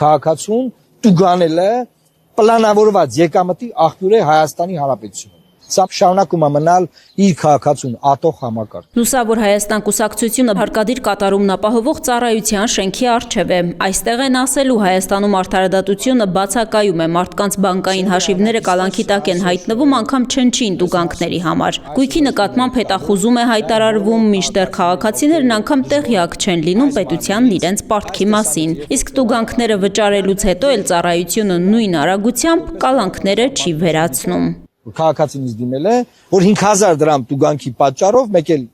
Քաղաքացուն տուգանել է պլանավորված եկամտի աղբյուր է Հայաստանի Հանրապետությունը։ Սա շարունակում է մնալ իր քաղաքացուն ատող համակարգ։ Լուսավոր Հայաստան կուսակցությունը հարկադիր կատարումն ապահովող ծառայության շենքի առջև է։ Այստեղ են ասելու Հայաստանում արդարադատությունը բացակայում է, մարդկանց բանկային հաշիվները կալանքի տակ են հայտնվում անգամ չնչին տուգանքների համար։ Գույքի նկատմամբ հետախուզում է հայտարարվում, մինչդեռ քաղաքացիներն անգամ տեղյակ չեն լինում պետությանն իրենց պարտքի մասին։ Իսկ տուգանքները վճարելուց հետո էլ ծառայությունը նույն արագությամբ կալանքները չի վերացնում։ Քաղաքացին ինձ դիմել է, որ 5000 դրամ տուգանքի պատճառով մեկ էլ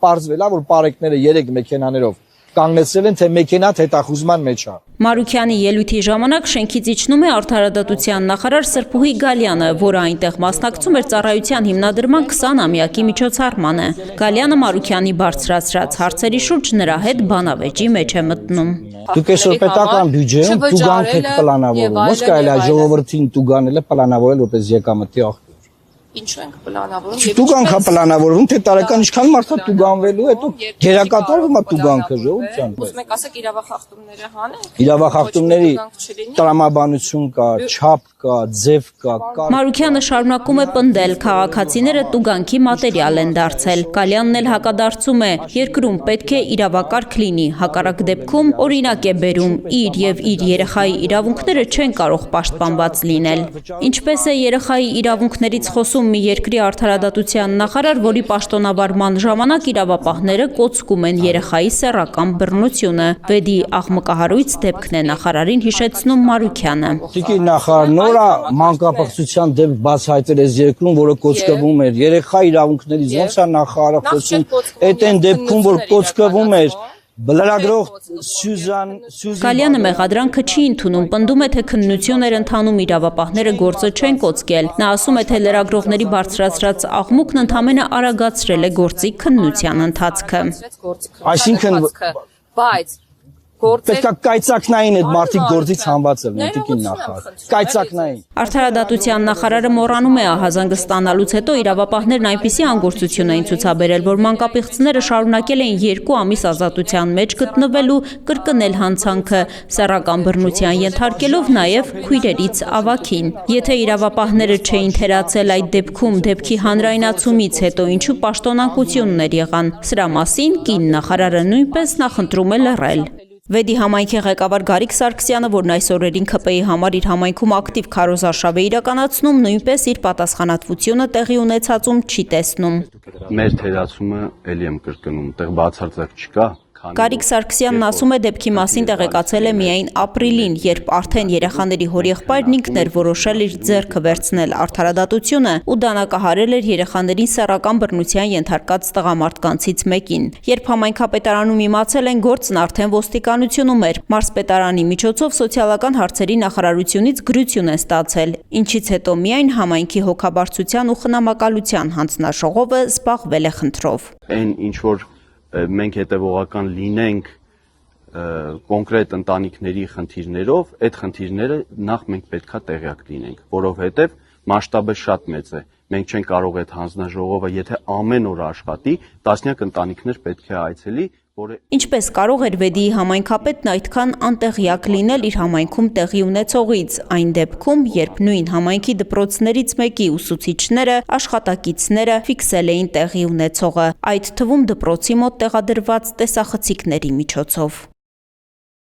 պարզվել է, որ պարեկները 3 մեքենաներով կանգնեցրել են, թե մեքենա հետախուզման մեջ է։ Մարուքյանի ելույթի ժամանակ շենքից իջնում է արդարադատության նախարար Սրփուհի Գալյանը, որը այնտեղ մասնակցում էր ծառայության հիմնադրման 20-ամյակի միջոցառմանը։ Գալյանը Մարուքյանի բարձրացրած հարցերի շուրջ նրա հետ բանավեճի մեջ է մտնում։ Դուք այսօր պետական բյուջեում տուգանք եք պլանավորում, ո՞նց կարելի է ժողովրդին տուգանելը պլանավորել որպես եկամտի աղբյուր։ Ինչու ենք պլանավորում։ Տուգանք է պլանավորվում, թե տարեկան ինչքան մարդ է տուգանվելու, հետո գերակատարվում է տուգանքը ժողովրդյան։ Ուզում եք ասեք իրավախախտումները հանենք։ Իրավախախտումների տրամաբանություն կա, չափ կա, ձև կա։ Մարուքյանը շարունակում է պնդել, քաղաքացիները տուգանքի մատերիալ են դարձել։ Գալյանն էլ հակադարձում է, երկրում պետք է իրավակարգ լինի, հակառակ դեպքում օրինակ է բերում, իր եւ իր երեխայի իրավունքները չեն կարող պաշտպանված լինել։ Ինչպես է երեխայի իրավունքներից խոսում մի երկրի արդարադատության նախարար, որի պաշտոնավարման ժամանակ իրավապահները կոծկում են երեխայի սեռական բռնությունը։ Վեդի աղմկահարույց դեպքն է նախարարին հիշեցնում Մարուքյանը։ Տիկին նախարար նորա մանկապղծության դեպք բացահայտել այս երկրում, որը կոծկվում էր երեխա իրավունքներից, ոնց է նախարարը խոսում, այդ այն դեպքում, որ կոծկվում էր Բլրագրող Սյուզան Գալյանը մեղադրանքը չի ընդունում, պնդում է, թե քննություն էր ընթանում, իրավապահները գործը չեն կոծկել։ Նա ասում է, թե լրագրողների բարձրացրած աղմուկն ընդամենը արագացրել է գործի քննության ընթացքը։ Այսինքն բայց պետք է կայծակնային այդ մարդիկ գործից հանված լինեն, տիկին նախարար։ Կայծակնային։ Արդարադատության նախարարը մոռանում է ահազանգը ստանալուց հետո իրավապահներն այնպիսի անգործություն էին ցուցաբերել, որ մանկապիղծները շարունակել էին 2 ամիս ազատության մեջ գտնվելու, կրկնել հանցանքը, սեռական բռնության ենթարկելով նաև քույրերից ավագին։ Եթե իրավապահները չէին թերացել այդ դեպքում դեպքի հանրայնացումից հետո ինչու պաշտոնակություններ եղան։ Սրա մասին կին նախարարը նույնպես նախընտրում է լռել։ Վեդի համայնքի ղեկավար Գարիկ Սարգսյանը, որն այս օրերին ՔՊ-ի համար իր համայնքում ակտիվ քարոզարշավ է իրականացնում, նույնպես իր պատասխանատվությունը տեղի ունեցածում չի տեսնում։ Մեր թերացումը էլի եմ կրկնում, տեղ բացարձակ չկա։ Գարիկ Սարգսյանն ասում է, դեպքի մասին տեղեկացել է միայն ապրիլին, երբ արդեն երեխաների հորեղբայրն ինքն էր որոշել իր ձեռքը վերցնել արդարադատությունը ու դանակահարել էր երեխաներին սեռական բռնության ենթարկած տղամարդկանցից մեկին։ Երբ համայնքապետարանում իմացել են, գործն արդեն ոստիկանությունում էր, մարզպետարանի միջոցով սոցիալական հարցերի նախարարությունից գրություն են ստացել, ինչից հետո միայն համայնքի հոգաբարձության ու խնամակալության հանձնաժողովը զբաղվել է խնդրով։ Այն ինչ որ մենք հետևողական լինենք կոնկրետ ընտանիքների խնդիրներով, այդ խնդիրները նախ մենք պետքա տեղյակ լինենք, որովհետև մասշտաբը շատ մեծ է։ Մենք չենք կարող այդ հանձնաժողովը, եթե ամեն օր աշխատի, տասնյակ ընտանիքներ պետք է այցելի, որը Ինչպես կարող էր Վեդիի համայնքապետն այդքան անտեղյակ լինել իր համայնքում տեղի ունեցողից, այն դեպքում, երբ նույն համայնքի դպրոցներից մեկի ուսուցիչները, աշխատակիցները ֆիքսել էին տեղի ունեցողը, այդ թվում դպրոցի մոտ տեղադրված տեսախցիկների միջոցով։